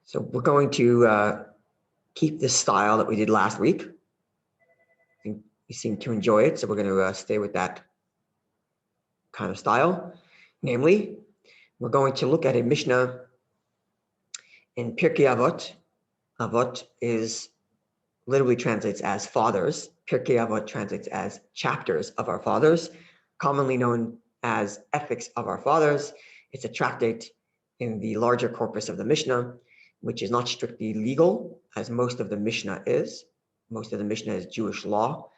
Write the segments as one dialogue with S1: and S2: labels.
S1: So we're going to keep this style that we did last week. I think we seem to enjoy it, so we're going to stay with that kind of style. Namely, we're going to look at a Mishnah in Pirkei Avot. Avot is literally translates as fathers. Pirkei Avot translates as chapters of our fathers, commonly known as Ethics of Our Fathers. It's a tractate in the larger corpus of the Mishnah, which is not strictly legal, as most of the Mishnah is. Most of the Mishnah is Jewish law.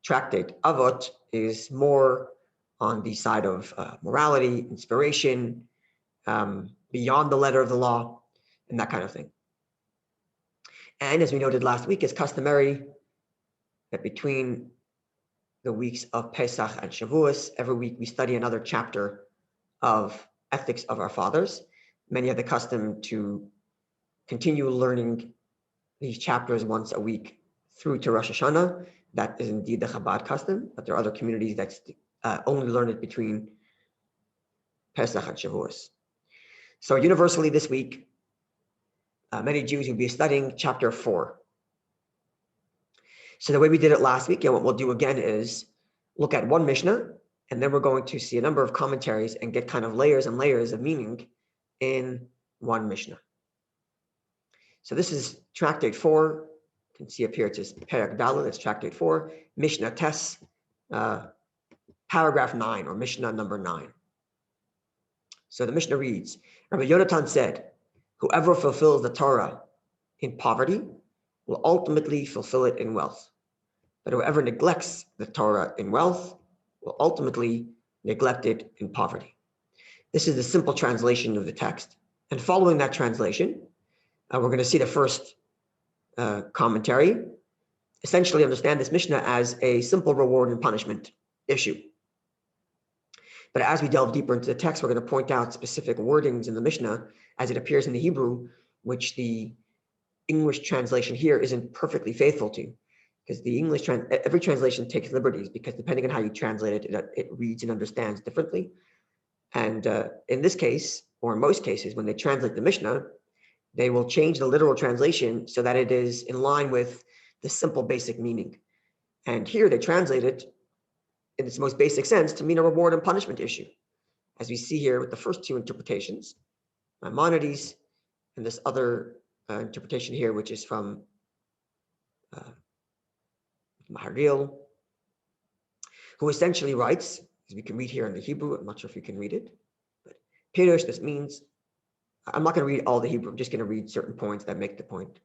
S1: Tractate Avot is more on the side of morality, inspiration, beyond the letter of the law, and that kind of thing. And as we noted last week, it's customary that between the weeks of Pesach and Shavuos, every week we study another chapter of Ethics of Our Fathers. Many have the custom to continue learning these chapters once a week through to Rosh Hashanah. That is indeed the Chabad custom, but there are other communities that only learn it between Pesach and Shavuos. So universally this week, many Jews will be studying chapter 4. So the way we did it last week, and what we'll do again is look at one Mishnah, and then we're going to see a number of commentaries and get kind of layers and layers of meaning in one Mishnah. So this is Tractate 4. You can see up here it says Perek Daled, it's Tractate 4, Mishnah Tes, paragraph 9, or Mishnah number 9. So the Mishnah reads, Rabbi Yonatan said, whoever fulfills the Torah in poverty will ultimately fulfill it in wealth. But whoever neglects the Torah in wealth will ultimately neglect it in poverty. This is the simple translation of the text. And following that translation, we're going to see the first commentary. Essentially understand this Mishnah as a simple reward and punishment issue. But as we delve deeper into the text, we're going to point out specific wordings in the Mishnah as it appears in the Hebrew, which the English translation here isn't perfectly faithful to. Because the English, every translation takes liberties, because depending on how you translate it, it reads and understands differently. And in this case, or in most cases, when they translate the Mishnah, they will change the literal translation so that it is in line with the simple basic meaning. And here they translate it in its most basic sense to mean a reward and punishment issue. As we see here with the first two interpretations, Maimonides, and this other interpretation here, which is from Maharil, who essentially writes, as we can read here in the Hebrew, I'm not sure if you can read it, but Pirush, this means, I'm not going to read all the Hebrew, I'm just going to read certain points that make the point.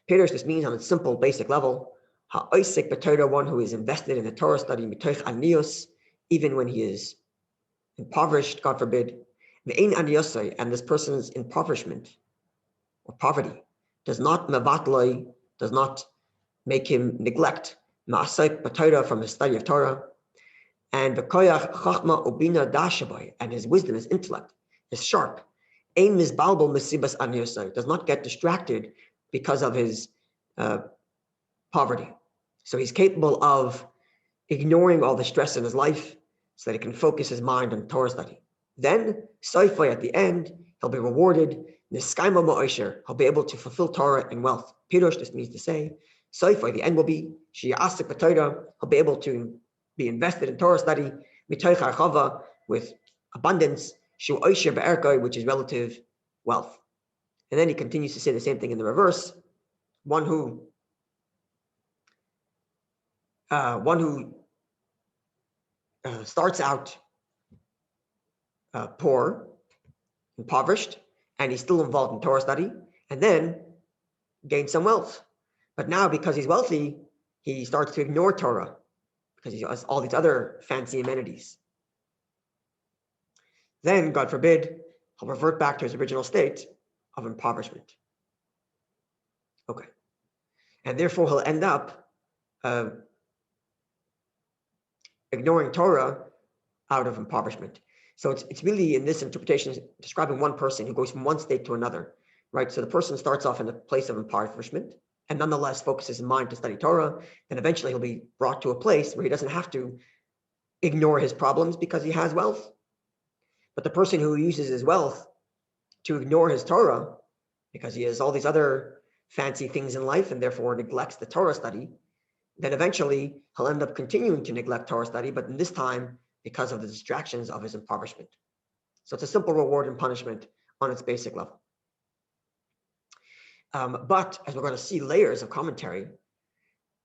S1: Pirush, this means on a simple, basic level, ha'oisek b'Torah, one who is invested in the Torah study, mitoich anios, even when he is impoverished, God forbid, ve'ein aniosai, and this person's impoverishment or poverty does not mevatloi, does not make him neglect ma'asek b'Torah, from the study of Torah, and v'koyach chachma ubina dashabai, and his wisdom, his intellect is sharp. Ein mizbalbal mesibas aniosai, does not get distracted because of his poverty. So he's capable of ignoring all the stress in his life so that he can focus his mind on Torah study. Then, soifai, at the end, he'll be rewarded. Niskaima ma'osher, he'll be able to fulfill Torah in wealth. Pirush, this means to say, soifai, the end will be, shi'asik b'Torah, he'll be able to be invested in Torah study, mitoich harchava, with abundance, shu oisher be'erkoi, which is relative wealth. And then he continues to say the same thing in the reverse, one who starts out poor, impoverished, and he's still involved in Torah study, and then gains some wealth. But now, because he's wealthy, he starts to ignore Torah, because he has all these other fancy amenities. Then, God forbid, he'll revert back to his original state of impoverishment. Okay. And therefore, he'll end up ignoring Torah out of impoverishment. So it's really, in this interpretation, describing one person who goes from one state to another, right? So the person starts off in a place of impoverishment and nonetheless focuses his mind to study Torah, and eventually he'll be brought to a place where he doesn't have to ignore his problems because he has wealth. But the person who uses his wealth to ignore his Torah because he has all these other fancy things in life and therefore neglects the Torah study, then eventually he'll end up continuing to neglect Torah study, but in this time, because of the distractions of his impoverishment. So it's a simple reward and punishment on its basic level. But as we're going to see layers of commentary,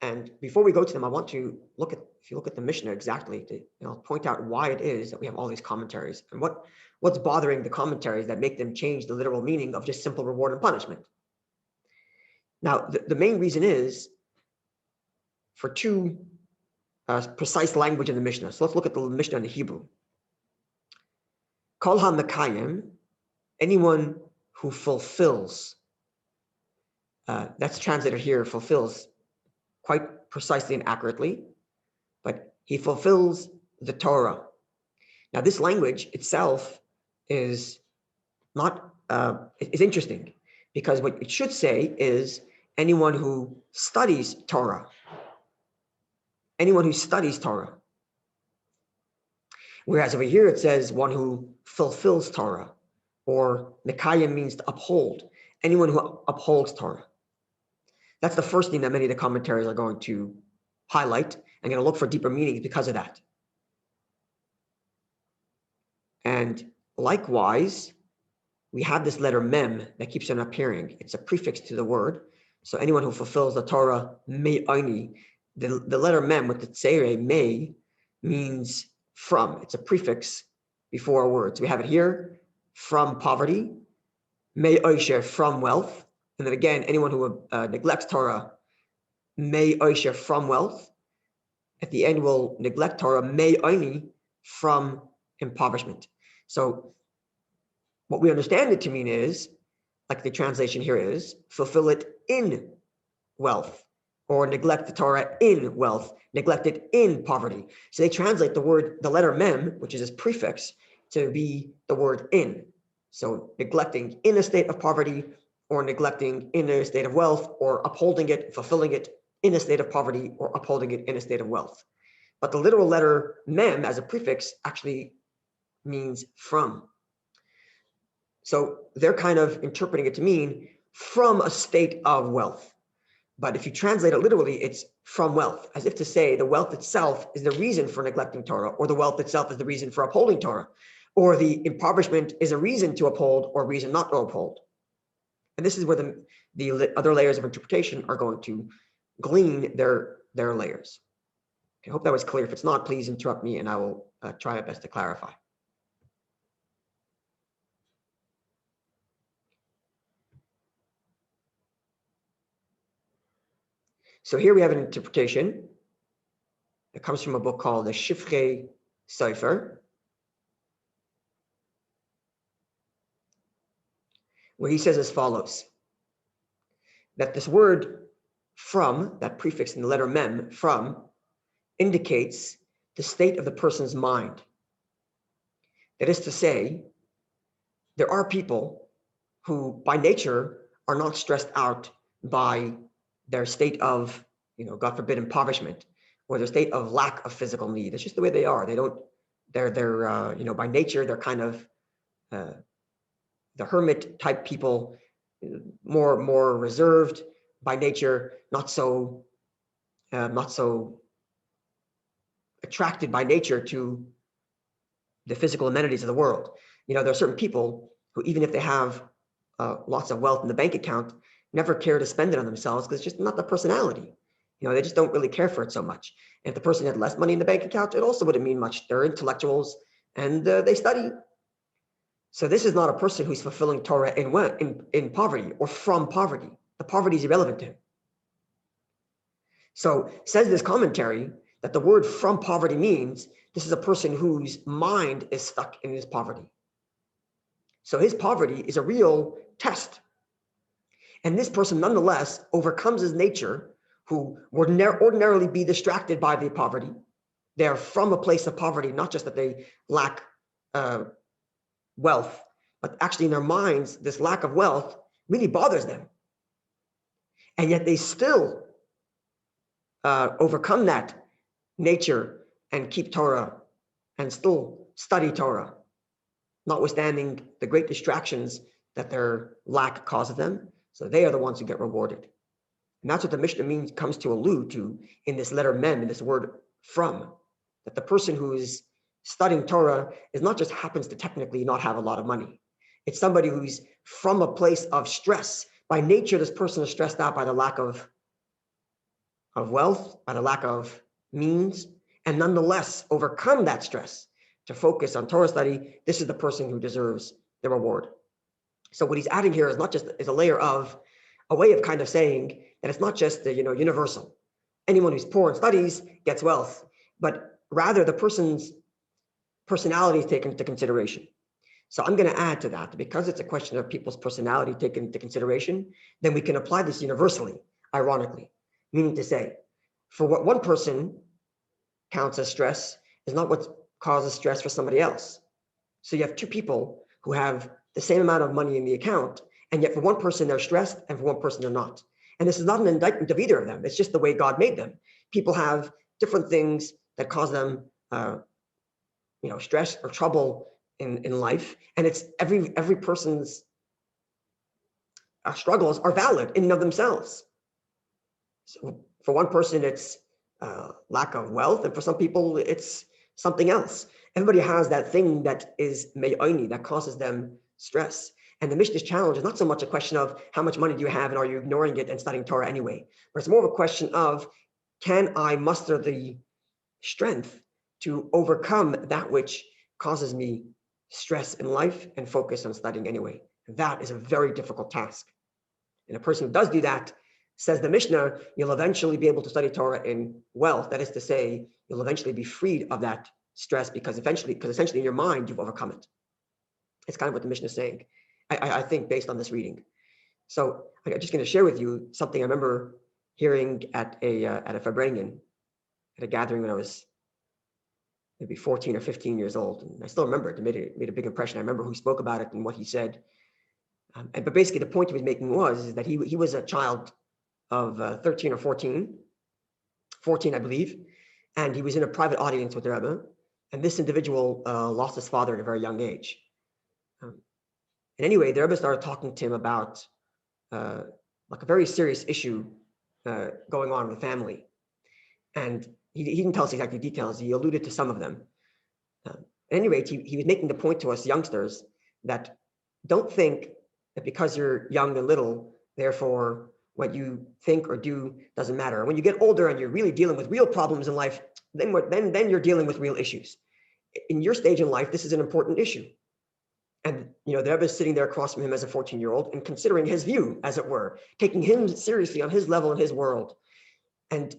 S1: and before we go to them, I want to look at, if you look at the Mishnah exactly, to point out why it is that we have all these commentaries and what's bothering the commentaries that make them change the literal meaning of just simple reward and punishment. Now, the main reason is for two precise language in the Mishnah. So let's look at the Mishnah in the Hebrew. Kol ha-mekayim, anyone who fulfills, that's translated here, fulfills quite precisely and accurately, but he fulfills the Torah. Now, this language itself is not, it's interesting, because what it should say is anyone who studies Torah. Anyone who studies Torah. Whereas over here it says one who fulfills Torah, or Mekayim means to uphold. Anyone who upholds Torah. That's the first thing that many of the commentaries are going to highlight and going to look for deeper meanings because of that. And likewise, we have this letter mem that keeps on appearing. It's a prefix to the word. So anyone who fulfills the Torah, me'oni, the letter mem with the tzere, me, means from. It's a prefix before a word. So we have it here, from poverty, me'osher, from wealth. And then again, anyone who neglects Torah, me'osher, from wealth. At the end, will neglect Torah, me'oni, from impoverishment. So what we understand it to mean is, like the translation here is, fulfill it in wealth, or neglect the Torah in wealth, neglect it in poverty. So they translate the letter mem, which is this prefix, to be the word in. So neglecting in a state of poverty, or neglecting in a state of wealth, or upholding it, fulfilling it in a state of poverty, or upholding it in a state of wealth. But the literal letter mem as a prefix actually means from. So they're kind of interpreting it to mean from a state of wealth. But if you translate it literally, it's from wealth, as if to say the wealth itself is the reason for neglecting Torah, or the wealth itself is the reason for upholding Torah, or the impoverishment is a reason to uphold or a reason not to uphold. And this is where the other layers of interpretation are going to glean their layers. I hope that was clear. If it's not, please interrupt me and I will try my best to clarify. So here we have an interpretation that comes from a book called the Shift Key Cipher, where he says as follows, that this word from, that prefix in the letter mem, from, indicates the state of the person's mind. That is to say, there are people who by nature are not stressed out by their state of, God forbid, impoverishment, or their state of lack of physical need. It's just the way they are. They're by nature, they're kind of the hermit type people, more reserved by nature, not so attracted by nature to the physical amenities of the world. There are certain people who, even if they have lots of wealth in the bank account, never care to spend it on themselves because it's just not the personality. They just don't really care for it so much. And if the person had less money in the bank account, it also wouldn't mean much. They're intellectuals and they study. So this is not a person who's fulfilling Torah in poverty or from poverty. The poverty is irrelevant to him. So says this commentary that the word from poverty means this is a person whose mind is stuck in his poverty. So his poverty is a real test. And this person nonetheless overcomes his nature, who would ordinarily be distracted by the poverty. They're from a place of poverty, not just that they lack wealth, but actually in their minds, this lack of wealth really bothers them. And yet they still overcome that nature and keep Torah and still study Torah, notwithstanding the great distractions that their lack causes them. So they are the ones who get rewarded. And that's what the Mishnah comes to allude to in this letter mem, in this word from, that the person who is studying Torah is not just happens to technically not have a lot of money. It's somebody who's from a place of stress. By nature, this person is stressed out by the lack of wealth, by the lack of means, and nonetheless overcome that stress to focus on Torah study. This is the person who deserves the reward. So what he's adding here is not just is a layer of a way of kind of saying that it's not just the universal. Anyone who's poor and studies gets wealth, but rather the person's personality is taken into consideration. So I'm going to add to that, because it's a question of people's personality taken into consideration, then we can apply this universally, ironically. Meaning to say, for what one person counts as stress is not what causes stress for somebody else. So you have two people who have the same amount of money in the account, and yet for one person they're stressed and for one person they're not. And this is not an indictment of either of them. It's just the way God made them. People have different things that cause them stress or trouble in life. And it's every person's struggles are valid in and of themselves. So for one person, it's lack of wealth, and for some people, it's something else. Everybody has that thing that is me'oni, that causes them stress. And the Mishnah's challenge is not so much a question of how much money do you have and are you ignoring it and studying Torah anyway, but it's more of a question of, can I muster the strength to overcome that which causes me stress in life and focus on studying anyway? That is a very difficult task. And a person who does do that, says the Mishnah, you'll eventually be able to study Torah in wealth. That is to say, you'll eventually be freed of that stress because essentially in your mind, you've overcome it. It's kind of what the Mishnah is saying, I think, based on this reading. So I'm just going to share with you something I remember hearing at a Fabrengen, at a gathering when I was maybe 14 or 15 years old. And I still remember it. It made a big impression. I remember who spoke about it and what he said. But basically the point he was making was that he was a child of 13 or 14, I believe. And he was in a private audience with the Rabbi. And this individual lost his father at a very young age. And anyway, the Rabbi started talking to him about like a very serious issue going on with the family. And he didn't tell us exactly details. He alluded to some of them. At any rate, he was making the point to us youngsters that don't think that because you're young and little, therefore what you think or do doesn't matter. When you get older and you're really dealing with real problems in life, then you're dealing with real issues. In your stage in life, this is an important issue. And the Rebbe is sitting there across from him as a 14-year-old and considering his view, as it were, taking him seriously on his level in his world. And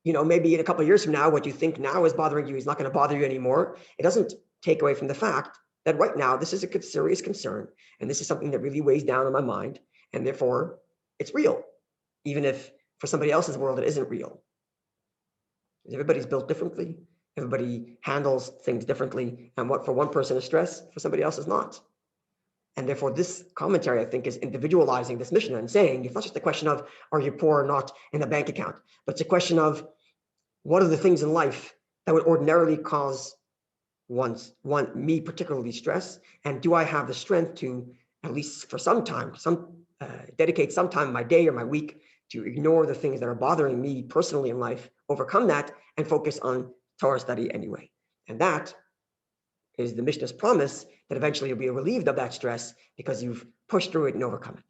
S1: maybe in a couple of years from now, what you think now is bothering you is not going to bother you anymore. It doesn't take away from the fact that right now this is a serious concern, and this is something that really weighs down on my mind, and therefore it's real, even if for somebody else's world it isn't real. Everybody's built differently. Everybody handles things differently, and what for one person is stress, for somebody else is not. And therefore, this commentary, I think, is individualizing this Mishnah and saying it's not just a question of are you poor or not in a bank account, but it's a question of what are the things in life that would ordinarily cause me particularly stress, and do I have the strength to, at least for some time, dedicate some time in my day or my week to ignore the things that are bothering me personally in life, overcome that, and focus on Torah study anyway. And that is the Mishnah's promise that eventually you'll be relieved of that stress because you've pushed through it and overcome it.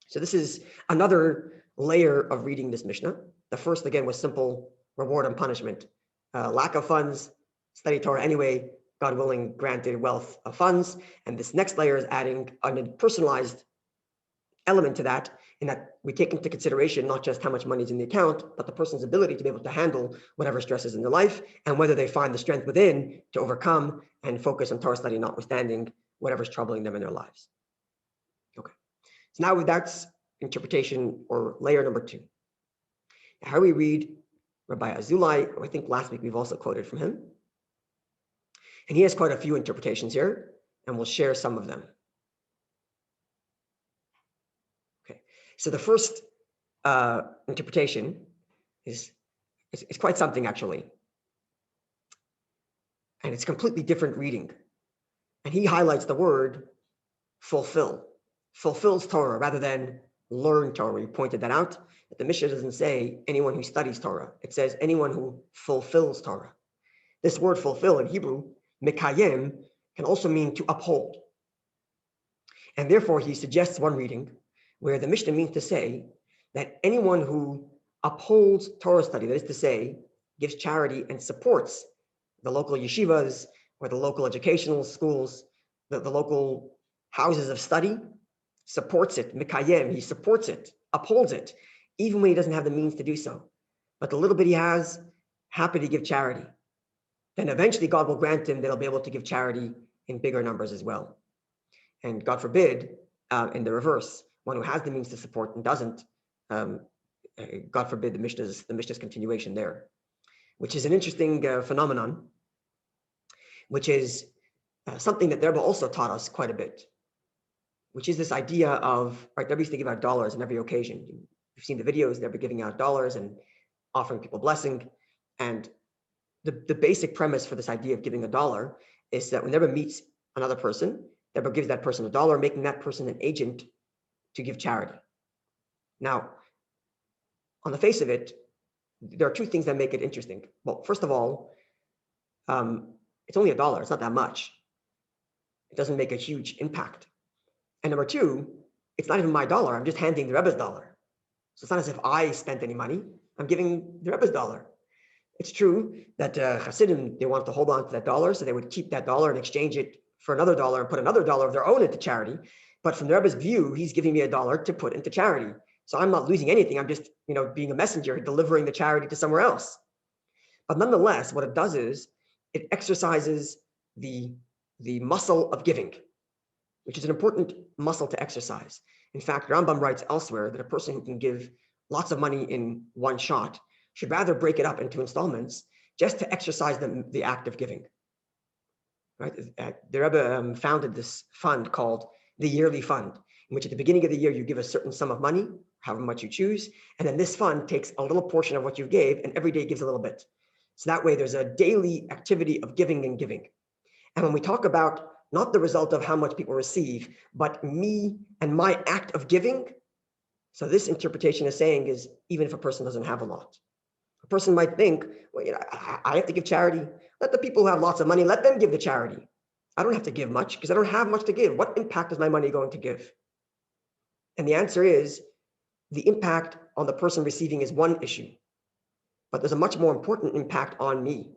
S1: So this is another layer of reading this Mishnah. The first, again, was simple reward and punishment. Lack of funds, study Torah anyway, God willing, granted wealth of funds. And this next layer is adding a personalized element to that, in that we take into consideration not just how much money is in the account, but the person's ability to be able to handle whatever stresses in their life, and whether they find the strength within to overcome and focus on Torah study, notwithstanding whatever's troubling them in their lives. Okay, so now that's interpretation, or layer number 2. How we read Rabbi Azulai, I think last week we've also quoted from him. And he has quite a few interpretations here, and we'll share some of them. So the first interpretation is quite something, actually. And it's a completely different reading. And he highlights the word fulfills Torah rather than learn Torah. You pointed that out. But the Mishnah doesn't say anyone who studies Torah. It says anyone who fulfills Torah. This word fulfill in Hebrew, mekayem, can also mean to uphold. And therefore, he suggests one reading where the Mishnah means to say that anyone who upholds Torah study, that is to say, gives charity and supports the local yeshivas or the local educational schools, the local houses of study, supports it, mikayem, he supports it, upholds it, even when he doesn't have the means to do so. But the little bit he has, happy to give charity. Then eventually God will grant him that he'll be able to give charity in bigger numbers as well. And God forbid, in the reverse, one who has the means to support and doesn't, God forbid the Mishnah's continuation there, which is an interesting phenomenon, which is something that the Rebbe also taught us quite a bit, which is this idea of, right, the Rebbe used to give out dollars on every occasion. You've seen the videos, the Rebbe giving out dollars and offering people blessing. And the basic premise for this idea of giving a dollar is that when the Rebbe meets another person, the Rebbe gives that person a dollar, making that person an agent to give charity. Now, on the face of it, there are two things that make it interesting. Well, first of all, it's only $1. It's not that much. It doesn't make a huge impact. And number two, it's not even my dollar. I'm just handing the Rebbe's dollar. So it's not as if I spent any money. I'm giving the Rebbe's dollar. It's true that Hasidim, they wanted to hold on to that dollar, so they would keep that dollar and exchange it for another dollar and put another dollar of their own into charity. But from the Rebbe's view, he's giving me $1 to put into charity. So I'm not losing anything. I'm just, being a messenger, delivering the charity to somewhere else. But nonetheless, what it does is it exercises the muscle of giving, which is an important muscle to exercise. In fact, Rambam writes elsewhere that a person who can give lots of money in one shot should rather break it up into installments just to exercise the act of giving. Right? The Rebbe founded this fund called the Yearly Fund, in which at the beginning of the year, you give a certain sum of money, however much you choose, and then this fund takes a little portion of what you gave and every day gives a little bit. So that way there's a daily activity of giving and giving. And when we talk about not the result of how much people receive, but me and my act of giving, so this interpretation is saying is even if a person doesn't have a lot. A person might think, well, I have to give charity. Let the people who have lots of money, let them give the charity. I don't have to give much because I don't have much to give. What impact is my money going to give? And the answer is the impact on the person receiving is one issue, but there's a much more important impact on me,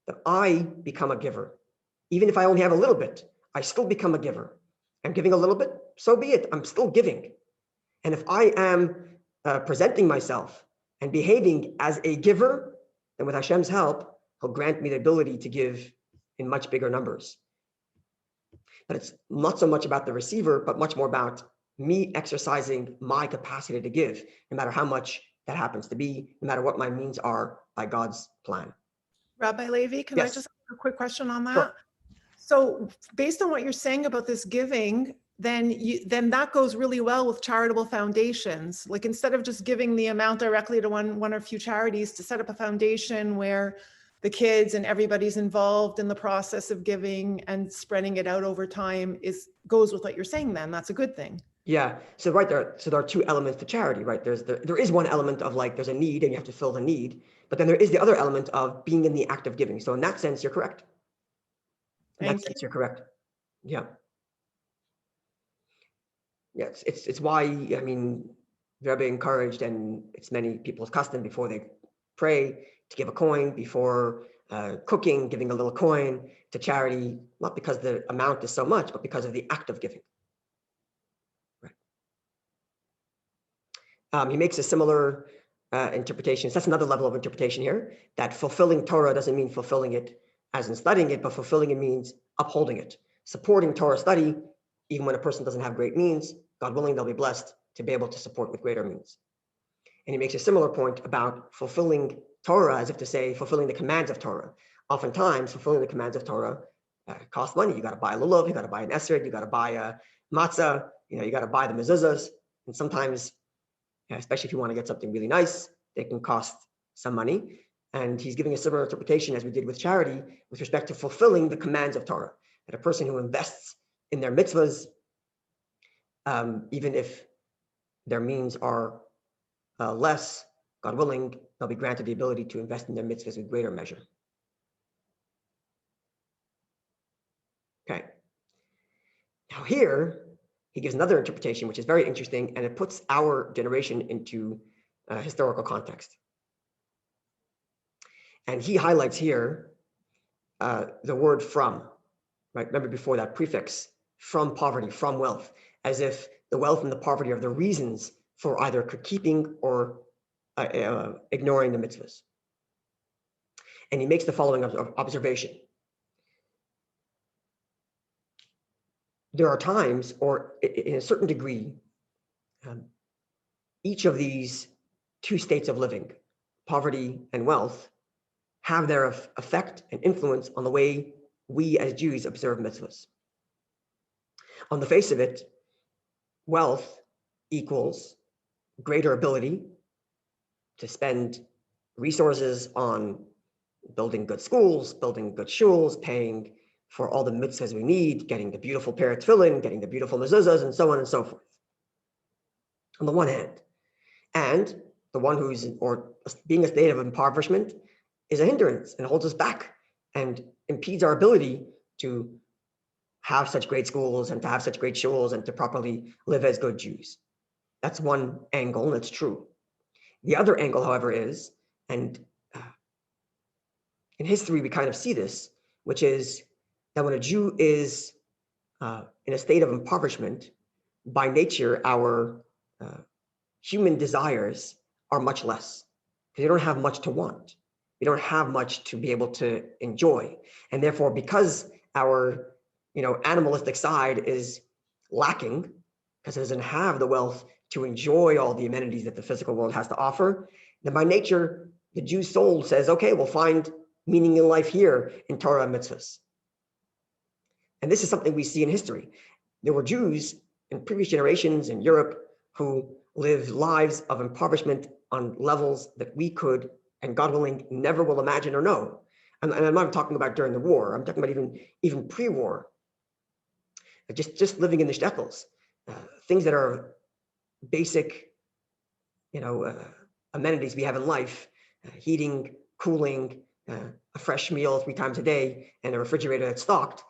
S1: that I become a giver. Even if I only have a little bit, I still become a giver. I'm giving a little bit, so be it. I'm still giving. And if I am presenting myself and behaving as a giver, then with Hashem's help, he'll grant me the ability to give in much bigger numbers. But it's not so much about the receiver, but much more about me exercising my capacity to give, no matter how much that happens to be, no matter what my means are by God's plan.
S2: Rabbi Levi, can I just ask a quick question on that?
S1: Sure.
S2: So based on what you're saying about this giving, then that goes really well with charitable foundations. Like instead of just giving the amount directly to one or few charities, to set up a foundation where the kids and everybody's involved in the process of giving and spreading it out over time goes with what you're saying. Then that's a good thing.
S1: Yeah. So right there. So there are two elements to charity, right? There is one element of like there's a need and you have to fill the need, but then there is the other element of being in the act of giving. So in that sense, you're correct. You're correct. Yeah. Yes, it's why, I mean, Rabbi encouraged, and it's many people's custom before they pray to give a coin, before cooking, giving a little coin to charity, not because the amount is so much, but because of the act of giving. Right. He makes a similar interpretation. So that's another level of interpretation here, that fulfilling Torah doesn't mean fulfilling it as in studying it, but fulfilling it means upholding it, supporting Torah study, even when a person doesn't have great means. God willing, they'll be blessed to be able to support with greater means. And he makes a similar point about fulfilling Torah, as if to say, fulfilling the commands of Torah. Oftentimes, fulfilling the commands of Torah costs money. You got to buy a lulav, you got to buy an esrog, you got to buy a matzah, you got to buy the mezuzahs. And sometimes, especially if you want to get something really nice, they can cost some money. And he's giving a similar interpretation as we did with charity with respect to fulfilling the commands of Torah. That a person who invests in their mitzvahs, even if their means are less, God willing, they'll be granted the ability to invest in their mitzvahs with greater measure. Okay. Now here, he gives another interpretation, which is very interesting, and it puts our generation into historical context. And he highlights here the word from, right? Remember before that prefix, from poverty, from wealth, as if the wealth and the poverty are the reasons for either keeping or ignoring the mitzvahs. And he makes the following observation. There are times, or in a certain degree, each of these two states of living, poverty and wealth, have their effect and influence on the way we as Jews observe mitzvahs. On the face of it, wealth equals greater ability to spend resources on building good schools, building good shuls, paying for all the mitzvahs we need, getting the beautiful pair of tefillin, getting the beautiful mezuzahs, and so on and so forth. On the one hand, and the one who's, or being a state of impoverishment, is a hindrance and holds us back and impedes our ability to have such great schools and to have such great shuls and to properly live as good Jews. That's one angle, and it's true. The other angle, however, is, and in history we kind of see this, which is that when a Jew is in a state of impoverishment, by nature, our human desires are much less. Because you don't have much to want. You don't have much to be able to enjoy. And therefore, because our animalistic side is lacking, because it doesn't have the wealth to enjoy all the amenities that the physical world has to offer, then by nature, the Jew's soul says, okay, we'll find meaning in life here in Torah and mitzvahs. And this is something we see in history. There were Jews in previous generations in Europe who lived lives of impoverishment on levels that we could, and God willing, never will imagine or know. And I'm not talking about during the war. I'm talking about even pre-war. Just living in the shtetls, things that are basic, amenities we have in life, heating, cooling, a fresh meal 3 times a day, and a refrigerator that's stocked,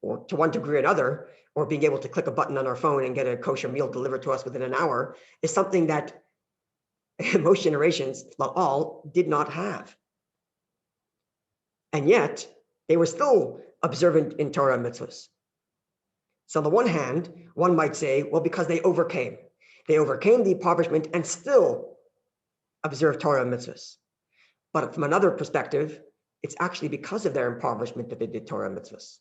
S1: or to one degree or another, or being able to click a button on our phone and get a kosher meal delivered to us within an hour, is something that most generations, not all, did not have. And yet, they were still observant in Torah and mitzvahs. So on the one hand, one might say, well, because they overcame the impoverishment and still observed Torah and mitzvahs. But from another perspective, it's actually because of their impoverishment that they did Torah and mitzvahs.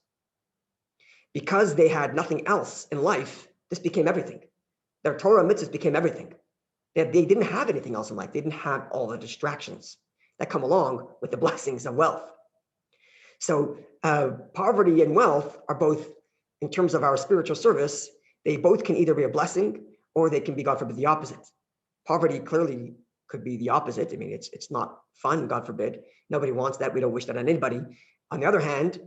S1: Because they had nothing else in life, this became everything. Their Torah and mitzvahs became everything. They didn't have anything else in life. They didn't have all the distractions that come along with the blessings of wealth. So poverty and wealth are both, in terms of our spiritual service, they both can either be a blessing or they can be, God forbid, the opposite. Poverty clearly could be the opposite. I mean, it's not fun, God forbid. Nobody wants that. We don't wish that on anybody. On the other hand,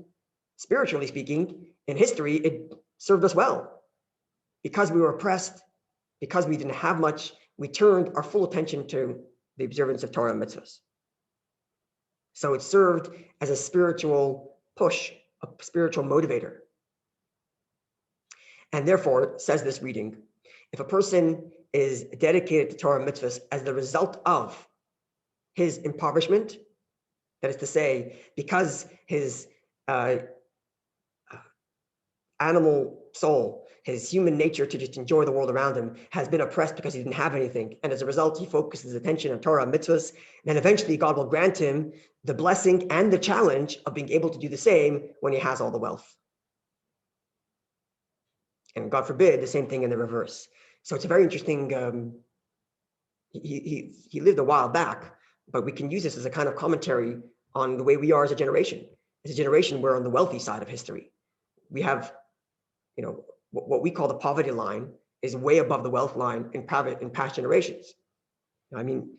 S1: spiritually speaking, in history, it served us well. Because we were oppressed, because we didn't have much, we turned our full attention to the observance of Torah and mitzvahs. So it served as a spiritual push, a spiritual motivator. And therefore, says this reading, if a person is dedicated to Torah and mitzvahs as the result of his impoverishment, that is to say, because his animal soul, his human nature to just enjoy the world around him, has been oppressed because he didn't have anything. And as a result, he focuses his attention on Torah and mitzvahs. And eventually God will grant him the blessing and the challenge of being able to do the same when he has all the wealth. And God forbid, the same thing in the reverse. So it's a very interesting, he lived a while back, but we can use this as a kind of commentary on the way we are as a generation. As a generation, we're on the wealthy side of history. We have, what we call the poverty line is way above the wealth line in past generations. I mean,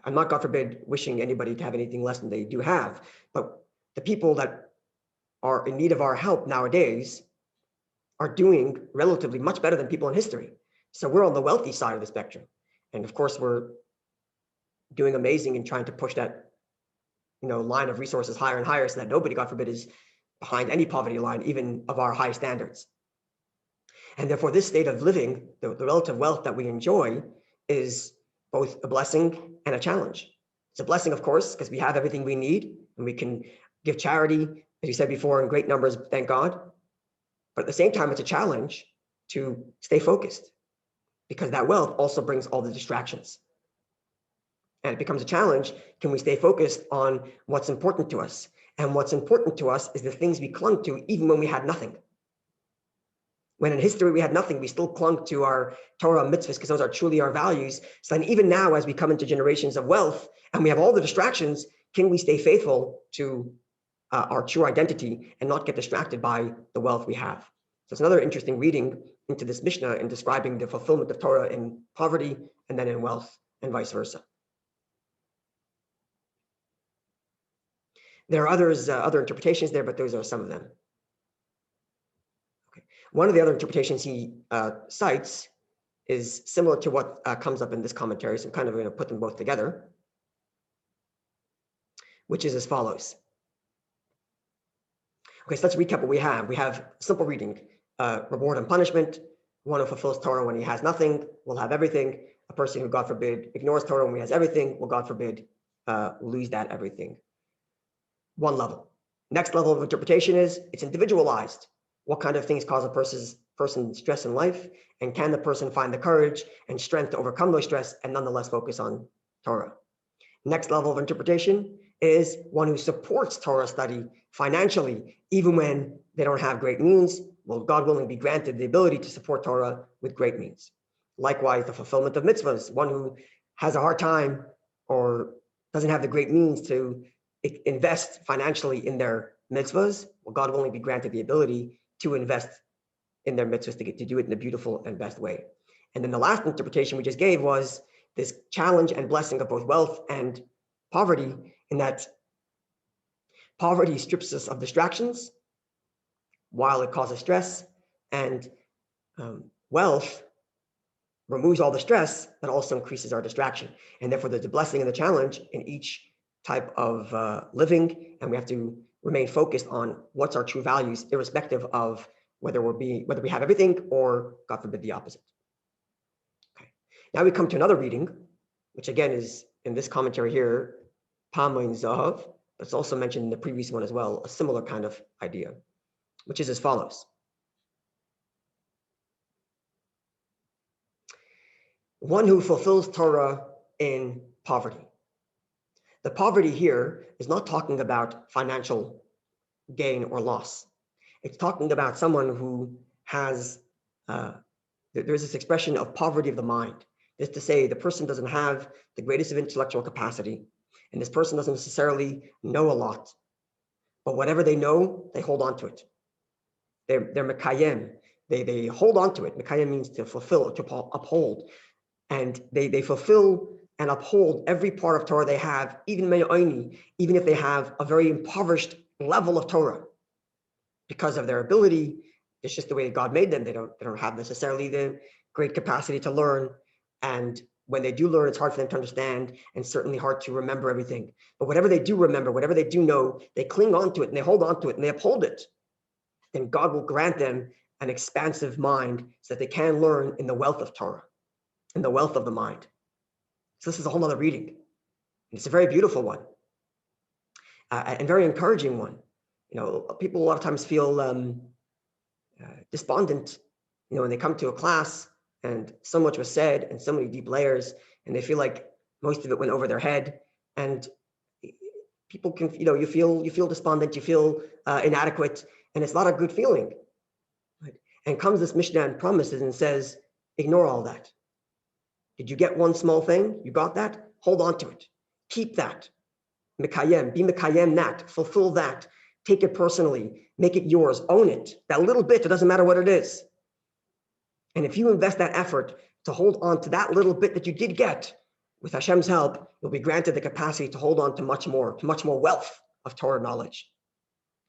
S1: I'm not, God forbid, wishing anybody to have anything less than they do have, but the people that are in need of our help nowadays are doing relatively much better than people in history. So we're on the wealthy side of the spectrum. And of course, we're doing amazing in trying to push that, line of resources higher and higher so that nobody, God forbid, is behind any poverty line, even of our high standards. And therefore, this state of living, the relative wealth that we enjoy, is both a blessing and a challenge. It's a blessing, of course, because we have everything we need and we can give charity, as you said before, in great numbers, thank God. But at the same time, it's a challenge to stay focused because that wealth also brings all the distractions. And it becomes a challenge. Can we stay focused on what's important to us? And what's important to us is the things we clung to even when we had nothing. When in history we had nothing, we still clung to our Torah mitzvahs because those are truly our values. So then even now, as we come into generations of wealth and we have all the distractions, can we stay faithful to our true identity and not get distracted by the wealth we have? So it's another interesting reading into this Mishnah in describing the fulfillment of Torah in poverty and then in wealth and vice versa. There are other interpretations there, but those are some of them. Okay. One of the other interpretations he cites is similar to what comes up in this commentary, so I'm kind of going to put them both together, which is as follows. Okay, so let's recap what we have. We have simple reading, reward and punishment. One who fulfills Torah when he has nothing will have everything. A person who, God forbid, ignores Torah when he has everything will, God forbid, lose that everything. One level. Next level of interpretation is it's individualized. What kind of things cause a person stress in life, and can the person find the courage and strength to overcome those stress and nonetheless focus on Torah? Next level of interpretation is one who supports Torah study financially, even when they don't have great means, will, God willing, be granted the ability to support Torah with great means. Likewise, the fulfillment of mitzvahs, one who has a hard time or doesn't have the great means to invest financially in their mitzvahs, will, God willing, be granted the ability to invest in their mitzvahs to do it in the beautiful and best way. And then the last interpretation we just gave was this challenge and blessing of both wealth and poverty, in that poverty strips us of distractions while it causes stress, and wealth removes all the stress but also increases our distraction. And therefore there's a blessing and the challenge in each type of living, and we have to remain focused on what's our true values, irrespective of whether we have everything or, God forbid, the opposite. Okay. Now we come to another reading, which again is in this commentary here, Pamoin Zahav, but it's also mentioned in the previous one as well, a similar kind of idea, which is as follows. One who fulfills Torah in poverty. The poverty here is not talking about financial gain or loss. It's talking about someone who has, there's this expression of poverty of the mind. It's to say the person doesn't have the greatest of intellectual capacity, and this person doesn't necessarily know a lot, but whatever they know, they hold on to it. They're mekayem. They hold on to it. Mekayem means to fulfill, to uphold. And they fulfill and uphold every part of Torah they have, even if they have a very impoverished level of Torah. Because of their ability, it's just the way God made them. They don't have necessarily the great capacity to learn. And when they do learn, it's hard for them to understand and certainly hard to remember everything. But whatever they do remember, whatever they do know, they cling on to it and they hold on to it and they uphold it. Then God will grant them an expansive mind so that they can learn in the wealth of Torah, in the wealth of the mind. So this is a whole other reading. And it's a very beautiful one and very encouraging one. People a lot of times feel despondent, when they come to a class and so much was said and so many deep layers, and they feel like most of it went over their head. And people can, you feel despondent, you feel inadequate, and it's not a good feeling. Right? And comes this Mishnah and promises and says, ignore all that. Did you get one small thing? You got that? Hold on to it. Keep that. Mekayem, be mekayem that, fulfill that, take it personally, make it yours, own it. That little bit, it doesn't matter what it is. And if you invest that effort to hold on to that little bit that you did get, with Hashem's help, you'll be granted the capacity to hold on to much more wealth of Torah knowledge.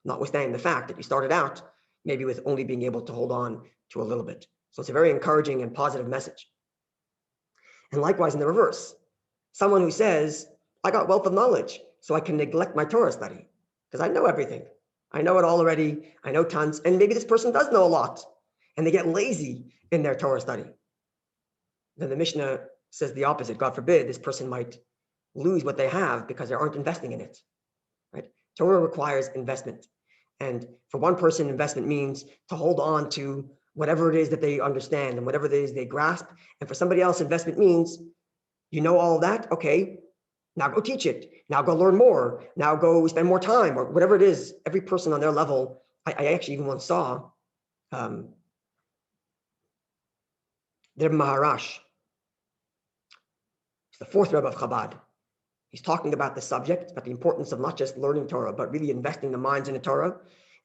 S1: Notwithstanding the fact that you started out, maybe with only being able to hold on to a little bit. So it's a very encouraging and positive message. And likewise in the reverse, someone who says, I got wealth of knowledge, so I can neglect my Torah study because I know everything. I know it all already. I know tons. And maybe this person does know a lot and they get lazy in their Torah study. Then the Mishnah says the opposite. God forbid, this person might lose what they have because they aren't investing in it. Right? Torah requires investment. And for one person, investment means to hold on to whatever it is that they understand and whatever it is they grasp. And for somebody else, investment means, you know all that? Okay, now go teach it. Now go learn more. Now go spend more time or whatever it is. Every person on their level. I actually even once saw the Maharash, the fourth Rebbe of Chabad. He's talking about the subject, about the importance of not just learning Torah, but really investing the minds in the Torah.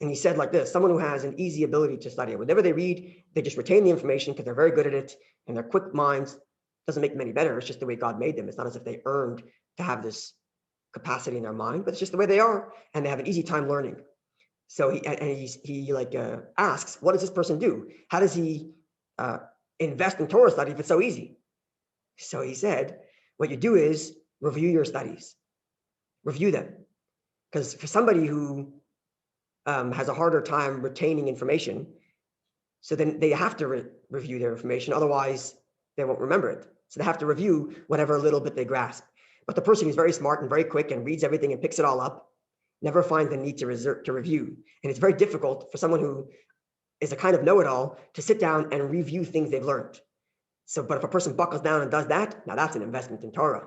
S1: And he said like this, someone who has an easy ability to study, whatever they read, they just retain the information because they're very good at it and their quick minds doesn't make them any better. It's just the way God made them. It's not as if they earned to have this capacity in their mind, but it's just the way they are and they have an easy time learning. So he asks, what does this person do? How does he invest in Torah study if it's so easy? So he said, what you do is review your studies, review them. Because for somebody who has a harder time retaining information, so then they have to review their information, otherwise they won't remember it. So they have to review whatever little bit they grasp. But the person who's very smart and very quick and reads everything and picks it all up never finds the need to review. And it's very difficult for someone who is a kind of know-it-all to sit down and review things they've learned. So, but if a person buckles down and does that, now that's an investment in Torah.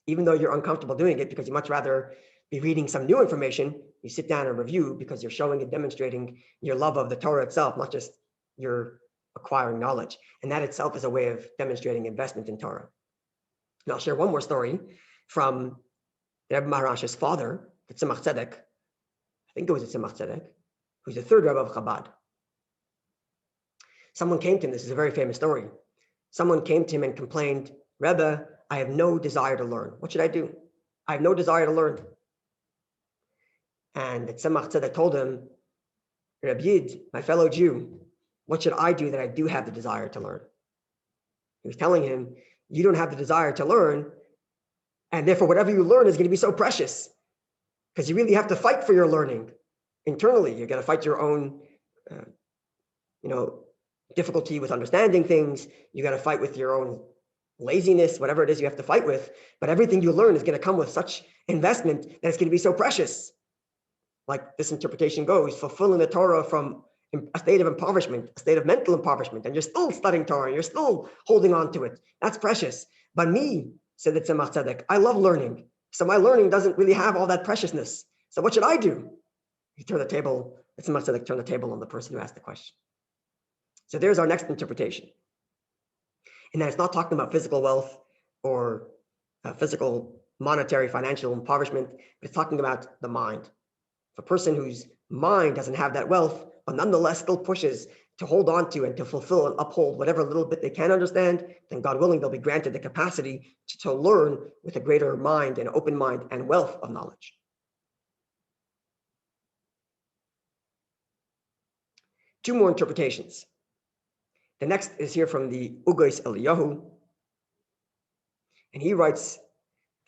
S1: Even though you're uncomfortable doing it because you much rather be reading some new information, you sit down and review because you're showing and demonstrating your love of the Torah itself, not just your acquiring knowledge. And that itself is a way of demonstrating investment in Torah. And I'll share one more story from Rebbe Maharash's father, the Tzemach Tzedek. I think it was the Tzemach Tzedek, who's the third Rebbe of Chabad. Someone came to him, this is a very famous story. Someone came to him and complained, Rebbe, I have no desire to learn. What should I do? I have no desire to learn. And the Tzemach Tzedek told him, Reb Yid, my fellow Jew, what should I do that I do have the desire to learn? He was telling him, you don't have the desire to learn, and therefore whatever you learn is going to be so precious, because you really have to fight for your learning internally. You're going to fight your own, difficulty with understanding things. You got to fight with your own laziness, whatever it is you have to fight with. But everything you learn is going to come with such investment that it's going to be so precious. Like this interpretation goes, fulfilling the Torah from a state of impoverishment, a state of mental impoverishment, and you're still studying Torah, you're still holding on to it. That's precious. But me, said the Tzemach Tzedek, I love learning. So my learning doesn't really have all that preciousness. So what should I do? He turned the table, the Tzemach Tzedek turned the table on the person who asked the question. So there's our next interpretation. And that it's not talking about physical wealth or physical, monetary, financial impoverishment, but it's talking about the mind. If a person whose mind doesn't have that wealth, but nonetheless still pushes to hold on to and to fulfill and uphold whatever little bit they can understand, then God willing, they'll be granted the capacity to learn with a greater mind and open mind and wealth of knowledge. Two more interpretations. The next is here from the Ugais Eliyahu, and he writes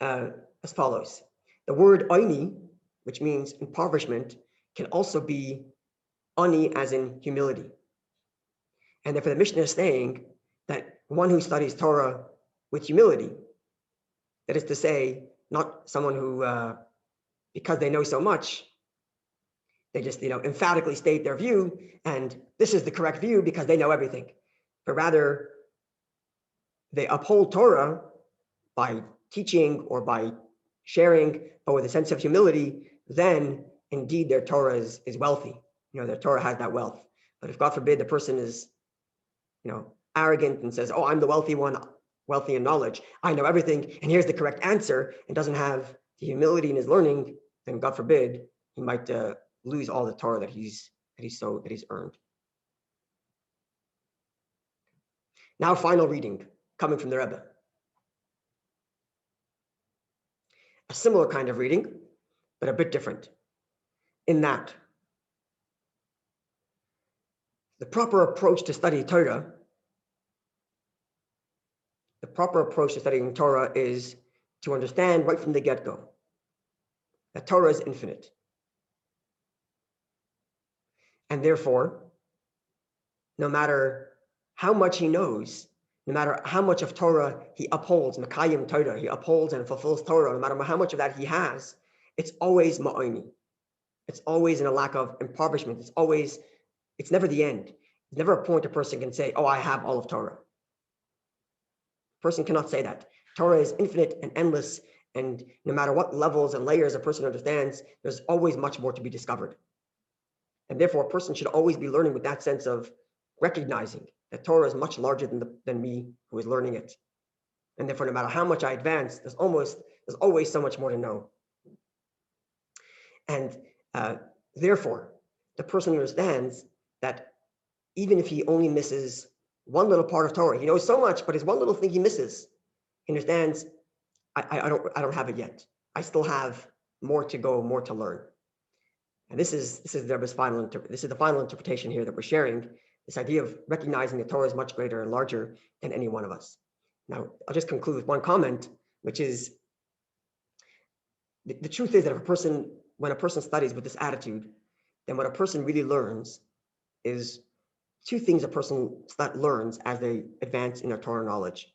S1: as follows. The word oini, which means impoverishment, can also be ani as in humility. And therefore the Mishnah is saying that one who studies Torah with humility, that is to say, not someone who, because they know so much, they just emphatically state their view, and this is the correct view because they know everything. But rather, they uphold Torah by teaching or by sharing, but with a sense of humility, then indeed their Torah is wealthy. Their Torah has that wealth. But if God forbid the person is, arrogant and says, oh, I'm the wealthy one, wealthy in knowledge, I know everything, and here's the correct answer, and doesn't have the humility in his learning, then God forbid, he might lose all the Torah that he's earned. Now, final reading coming from the Rebbe. A similar kind of reading, but a bit different in that the proper approach to study Torah, the proper approach to studying Torah is to understand right from the get-go that Torah is infinite. And therefore, no matter how much he knows, no matter how much of Torah he upholds, Mekayim Torah, he upholds and fulfills Torah, no matter how much of that he has, it's always ma'oni. It's always in a lack of impoverishment. It's never the end. It's never a point a person can say, oh, I have all of Torah. A person cannot say that. Torah is infinite and endless, and no matter what levels and layers a person understands, there's always much more to be discovered. And therefore, a person should always be learning with that sense of recognizing that Torah is much larger than me who is learning it. And therefore, no matter how much I advance, there's always so much more to know. And therefore, the person understands that even if he only misses one little part of Torah, he knows so much, but it's one little thing he misses. He understands, I don't have it yet. I still have more to go, more to learn. And this is the Rebbe's the final interpretation here that we're sharing. This idea of recognizing that Torah is much greater and larger than any one of us. Now, I'll just conclude with one comment, which is the truth is that when a person studies with this attitude, then what a person really learns is two things a person learns as they advance in their Torah knowledge.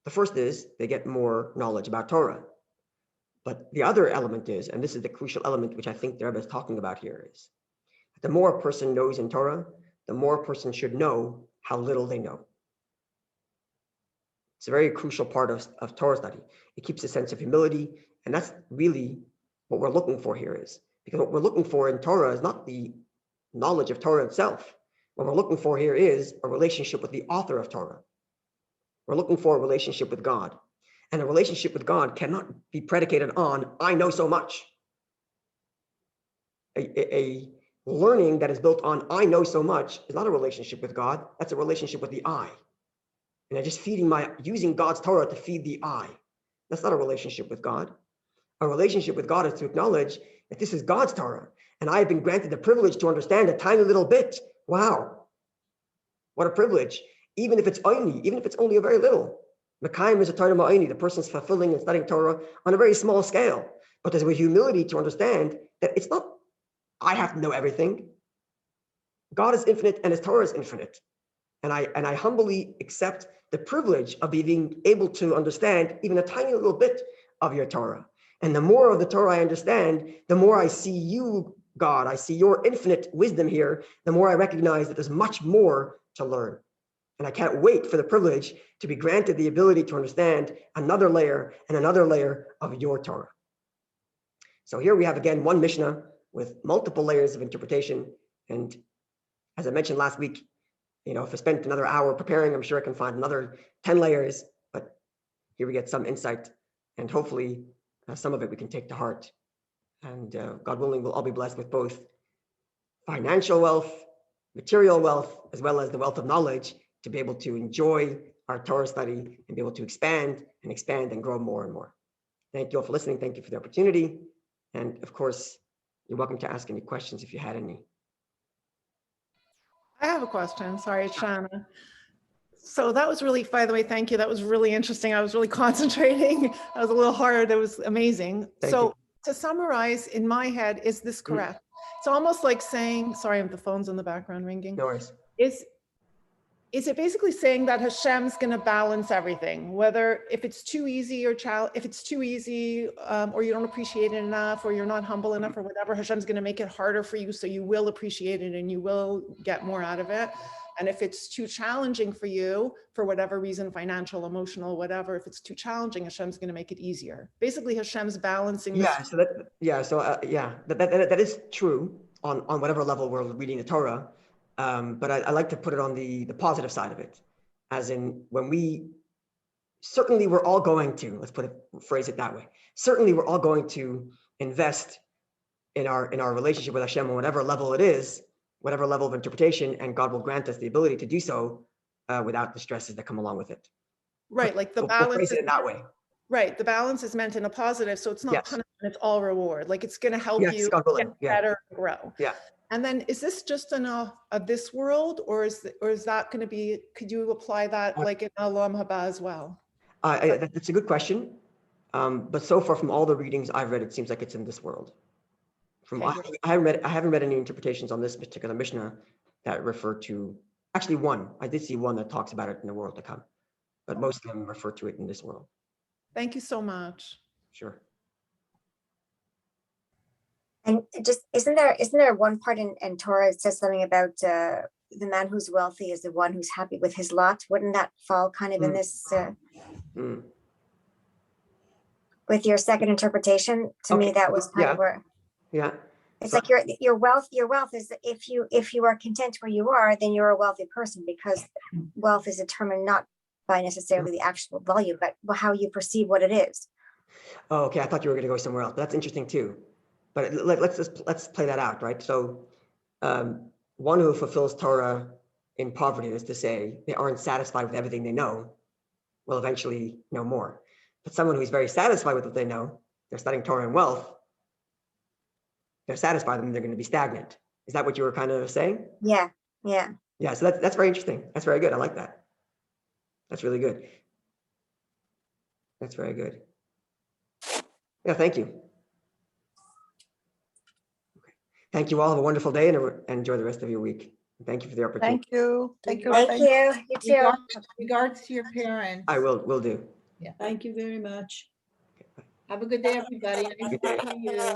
S1: The first is they get more knowledge about Torah. But the other element is, and this is the crucial element which I think the Rebbe is talking about here, is the more a person knows in Torah, the more a person should know how little they know. It's a very crucial part of Torah study. It keeps a sense of humility, and that's really what we're looking for here is. Because what we're looking for in Torah is not the knowledge of Torah itself. What we're looking for here is a relationship with the author of Torah. We're looking for a relationship with God. And a relationship with God cannot be predicated on, I know so much. A learning that is built on, I know so much, is not a relationship with God. That's a relationship with the I. And I'm just using God's Torah to feed the I. That's not a relationship with God. A relationship with God is to acknowledge that this is God's Torah. And I have been granted the privilege to understand a tiny little bit. Wow. What a privilege. Even if it's only a very little. Mekayim is a Torah ma'oni. The person's fulfilling and studying Torah on a very small scale. But there's a humility to understand that it's not, I have to know everything. God is infinite and his Torah is infinite. And I humbly accept the privilege of being able to understand even a tiny little bit of your Torah. And the more of the Torah I understand, the more I see you, God, I see your infinite wisdom here, the more I recognize that there's much more to learn. And I can't wait for the privilege to be granted the ability to understand another layer and another layer of your Torah. So here we have again one Mishnah with multiple layers of interpretation. And as I mentioned last week, if I spent another hour preparing, I'm sure I can find another 10 layers. But here we get some insight, and hopefully some of it we can take to heart. And God willing, we'll all be blessed with both financial wealth, material wealth, as well as the wealth of knowledge to be able to enjoy our Torah study and be able to expand and grow more and more. Thank you all for listening. Thank you for the opportunity. And of course, you're welcome to ask any questions if you had any.
S2: I have a question. Sorry, it's Shana. So that was really, by the way, thank you. That was really interesting. I was really concentrating. That was a little hard. It was amazing.
S1: Thank you.
S2: To summarize in my head, is this correct? It's almost like saying, sorry, the phone's in the background ringing.
S1: No worries.
S2: Is it basically saying that Hashem's going to balance everything, whether if it's too easy or you don't appreciate it enough, or you're not humble enough or whatever, Hashem's going to make it harder for you, so you will appreciate it and you will get more out of it. And if it's too challenging for you, for whatever reason, financial, emotional, whatever, if it's too challenging, Hashem's going to make it easier. Basically, Hashem's balancing.
S1: That is true on whatever level we're reading the Torah. But I like to put it on the positive side of it, as in when we're all going to, phrase it that way. Certainly we're all going to invest in our relationship with Hashem on whatever level it is, whatever level of interpretation, and God will grant us the ability to do so without the stresses that come along with it.
S2: Right, like the
S1: balance. We'll phrase it in that way.
S2: Right, the balance is meant in a positive, so it's not punishment, it's all reward. Like it's going to help you
S1: God willing.
S2: get better and grow.
S1: Yeah.
S2: And then is this just in a this world, or is that going to be, could you apply that like in Olam Haba as well?
S1: That's a good question. But so far from all the readings I've read, it seems like it's in this world.
S2: Okay, great.
S1: I haven't read any interpretations on this particular Mishnah that refer to, actually one, I did see one that talks about it in the world to come, but most of them refer to it in this world.
S2: Thank you so much.
S1: Sure.
S3: And just isn't there one part in Torah that says something about the man who's wealthy is the one who's happy with his lot? Wouldn't that fall kind of in this with your second interpretation? To me, that was kind of where it's like your wealth is that if you are content where you are, then you're a wealthy person, because wealth is determined not by necessarily the actual value, but how you perceive what it is.
S1: Oh, okay. I thought you were going to go somewhere else. That's interesting too. But let's play that out, right? So one who fulfills Torah in poverty, is to say they aren't satisfied with everything they know, will eventually know more. But someone who's very satisfied with what they know, they're studying Torah and wealth, they're satisfied and they're going to be stagnant. Is that what you were kind of saying?
S3: Yeah.
S1: So that's very interesting. That's very good. I like that. That's really good. That's very good. Yeah, thank you. Okay. Thank you all. Have a wonderful day and enjoy the rest of your week. Thank you for the opportunity.
S4: Thank you. Thank you.
S3: Thank you. You too.
S4: Regards to your parents.
S1: I will do.
S4: Yeah.
S5: Thank you very much.
S4: Have a good day, everybody. Nice to see you.